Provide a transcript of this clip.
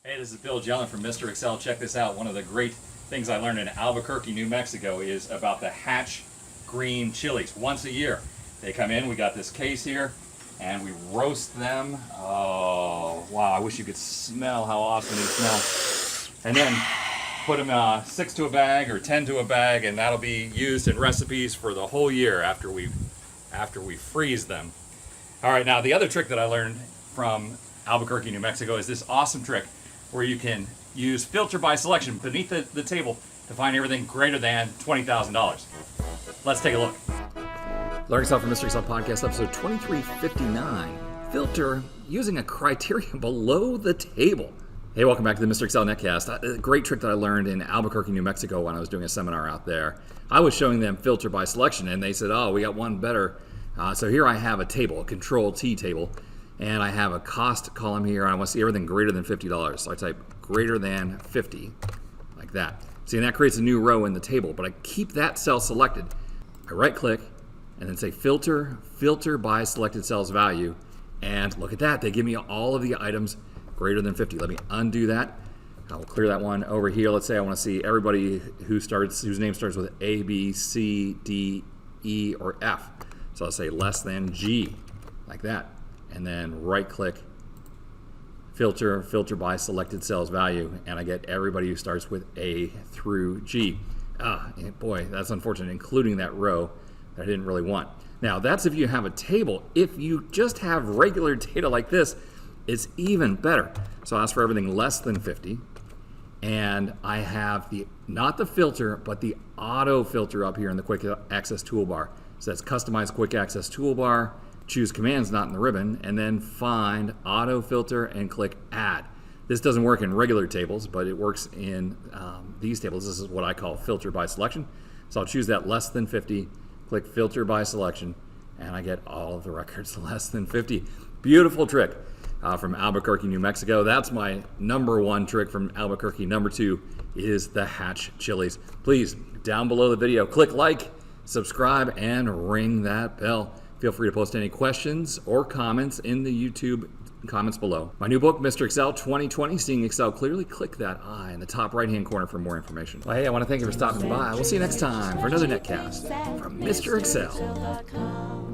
Hey, this is Bill Jelen from Mr. Excel. Check this out. One of the great things I learned in Albuquerque, New Mexico is about the hatch green chilies. Once a year, they come in. We got this case here, and we roast them. Oh, wow. I wish you could smell how awesome these smell. And then put them 6 to a bag or 10 to a bag, and that'll be used in recipes for the whole year after we freeze them. All right, now the other trick that I learned from Albuquerque, New Mexico is this awesome trick where you can use filter by selection beneath the table to find everything greater than $20,000. Let's take a look. Learn Excel from Mr. Excel Podcast, episode 2359. Filter using a criteria below the table. Hey, welcome back to the Mr. Excel Netcast. A great trick that I learned in Albuquerque, New Mexico when I was doing a seminar out there. I was showing them filter by selection, and they said, oh, we got one better. So here I have a table, a Ctrl+T table. And I have a cost column here. I want to see everything greater than $50. So I type greater than 50, like that. See, and that creates a new row in the table, but I keep that cell selected. I right click and then say filter by selected cells value. And look at that, they give me all of the items greater than 50. Let me undo that. I will clear that one over here. Let's say I want to see everybody whose name starts with A, B, C, D, E, or F. So I'll say less than G, like that. And then right click, filter by selected cells value, and I get everybody who starts with A through G. Boy, that's unfortunate, including that row that I didn't really want. Now, that's if you have a table. If you just have regular data like this, it's even better. So I ask for everything less than 50, and I have not the filter, but the auto filter up here in the quick access toolbar. So that's customize quick access toolbar. Choose commands not in the ribbon, and then find auto filter and click add. This doesn't work in regular tables, but it works in these tables. This is what I call filter by selection. So I'll choose that less than 50, click filter by selection, and I get all of the records less than 50. Beautiful trick from Albuquerque, New Mexico. That's my number one trick from Albuquerque. Number two is the hatch chilies. Please, down below the video, click like, subscribe, and ring that bell. Feel free to post any questions or comments in the YouTube comments below. My new book, Mr. Excel 2020, Seeing Excel Clearly. Click that I in the top right-hand corner for more information. Well, hey, I want to thank you for stopping by. We'll see you next time for another netcast from MrExcel.com.